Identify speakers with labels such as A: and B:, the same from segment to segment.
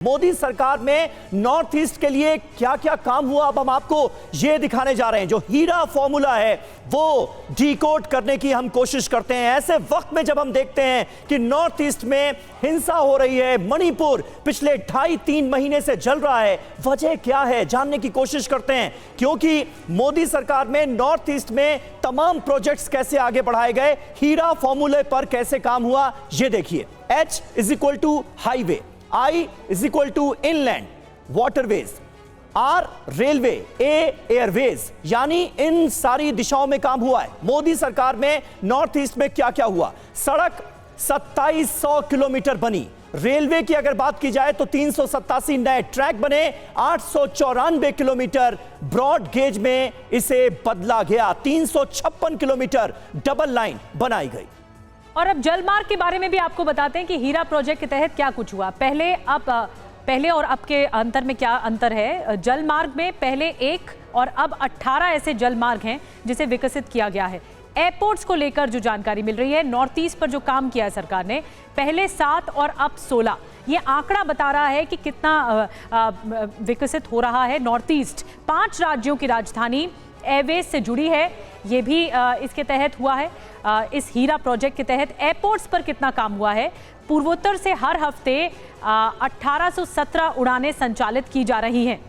A: मोदी सरकार में north east के लिए क्या क्या काम हुआ, अब हम आपको ये दिखाने जा रहे हैं। जो हीरा फॉर्मूला है वो डिकोड करने की हम कोशिश करते हैं ऐसे वक्त में जब हम देखते हैं कि नॉर्थ ईस्ट में हिंसा हो रही है। मणिपुर पिछले 2.5-3 महीने से जल रहा है। वजह क्या है जानने की कोशिश करते हैं, क्योंकि मोदी सरकार में नॉर्थ ईस्ट में तमाम प्रोजेक्ट्स कैसे आगे बढ़ाए गए, हीरा फॉर्मूले पर कैसे काम हुआ, ये देखिए। H = highway, I = inland waterways, R railway, A Airways, यानी इन सारी दिशाओं में काम हुआ है। मोदी सरकार में नॉर्थ ईस्ट में क्या क्या हुआ? सड़क 2700 किलोमीटर बनी। रेलवे की अगर बात की जाए तो 387 नए ट्रैक बने। 894 किलोमीटर ब्रॉड गेज में इसे बदला गया। 356 किलोमीटर डबल लाइन बनाई गई।
B: और अब जलमार्ग के बारे में भी आपको बताते हैं कि हीरा प्रोजेक्ट के तहत क्या कुछ हुआ। पहले और अब के अंतर में क्या अंतर है? जलमार्ग में पहले 1 और अब 18 ऐसे जलमार्ग हैं जिसे विकसित किया गया है। एयरपोर्ट्स को लेकर जो जानकारी मिल रही है, नॉर्थ ईस्ट पर जो काम किया है सरकार ने, पहले 7 और अब 16, ये आंकड़ा बता रहा है कि कितना विकसित हो रहा है नॉर्थ ईस्ट। 5 राज्यों की राजधानी एयरवेज से जुड़ी है, ये भी इसके तहत हुआ है। इस हीरा प्रोजेक्ट के तहत एयरपोर्ट्स पर कितना काम हुआ है? पूर्वोत्तर से हर हफ्ते 1817 उड़ानें संचालित की जा रही हैं।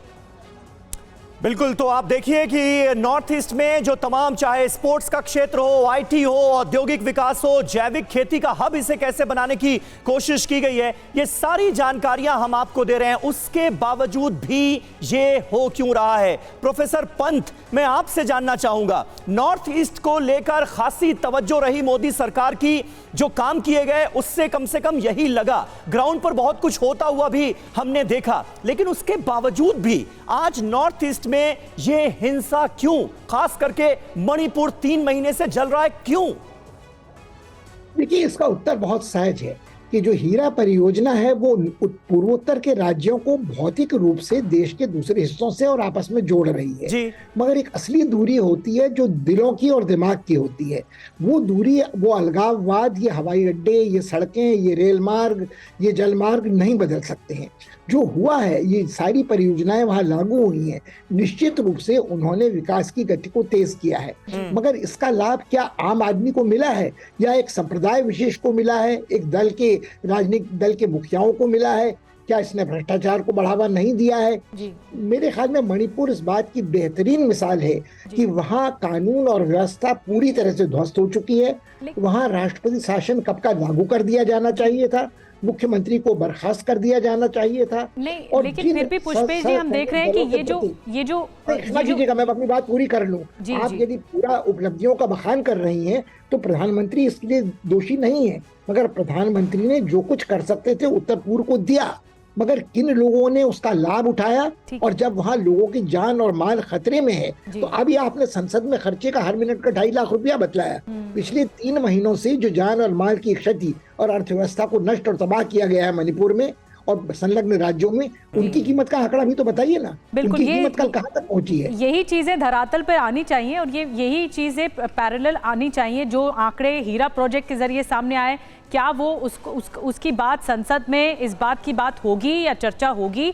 A: बिल्कुल, तो आप देखिए कि नॉर्थ ईस्ट में जो तमाम, चाहे स्पोर्ट्स का क्षेत्र हो, आईटी हो, औद्योगिक विकास हो, जैविक खेती का हब इसे कैसे बनाने की कोशिश की गई है, ये सारी जानकारियां हम आपको दे रहे हैं। उसके बावजूद भी ये हो क्यों रहा है? प्रोफेसर पंत, मैं आपसे जानना चाहूंगा, नॉर्थ ईस्ट को लेकर खासी तवज्जो रही मोदी सरकार की, जो काम किए गए उससे कम से कम यही लगा। ग्राउंड पर बहुत कुछ होता हुआ भी हमने देखा, लेकिन उसके बावजूद भी आज नॉर्थ ईस्ट में ये हिंसा क्यों? खास करके मणिपुर 3 महीने से जल रहा है, क्यों?
C: देखिए, इसका उत्तर बहुत सहज है कि जो हीरा परियोजना है वो पूर्वोत्तर के राज्यों को भौतिक रूप से देश के दूसरे हिस्सों से और आपस में जोड़ रही है
A: जी।
C: मगर एक असली दूरी होती है जो दिलों की और दिमाग की होती है। वो दूरी, वो अलगाववाद, ये हवाई अड्डे, ये सड़कें, ये रेल मार्ग, ये जल मार्ग नहीं बदल सकते हैं। जो हुआ है, ये सारी परियोजनाएं वहां लागू हुई हैं, निश्चित रूप से उन्होंने विकास की गति को तेज किया है, मगर इसका लाभ क्या आम आदमी को मिला है या एक संप्रदाय विशेष को मिला है, एक दल के राजनीतिक दल के मुखियाओं को मिला है? क्या इसने भ्रष्टाचार को बढ़ावा नहीं दिया है? मेरे ख्याल में मणिपुर इस बात की बेहतरीन मिसाल है कि वहां कानून और व्यवस्था पूरी तरह से ध्वस्त हो चुकी है। वहां राष्ट्रपति शासन कब का लागू कर दिया जाना चाहिए था, मुख्यमंत्री को बर्खास्त कर दिया जाना चाहिए था।
B: और लेकिन फिर भी पुष्पेश जी, हम देख रहे हैं कि ये जो
C: कीजिएगा, मैं अपनी बात पूरी कर लूं। आप यदि पूरा उपलब्धियों का बखान कर रही हैं तो प्रधानमंत्री इसके लिए दोषी नहीं है, मगर प्रधानमंत्री ने जो कुछ कर सकते थे उत्तर पूर्व को दिया, मगर किन लोगों ने उसका लाभ उठाया? और जब वहां लोगों की जान और माल खतरे में है, तो अभी आपने संसद में खर्चे का हर मिनट का 2.5 लाख रुपया बतलाया। पिछले 3 महीनों से जो जान और माल की क्षति और अर्थव्यवस्था को नष्ट और तबाह किया गया है मणिपुर में और संलग्न राज्यों में, उनकी कीमत का आंकड़ा भी तो बताइए ना। उनकी कीमत कल कहां तक पहुंची है?
B: यही चीजें धरातल पर आनी चाहिए और यही चीजें पैरेलल आनी चाहिए। जो आंकड़े हीरा प्रोजेक्ट के जरिए सामने आए, क्या वो उसकी बात संसद में इस बात की बात होगी या चर्चा होगी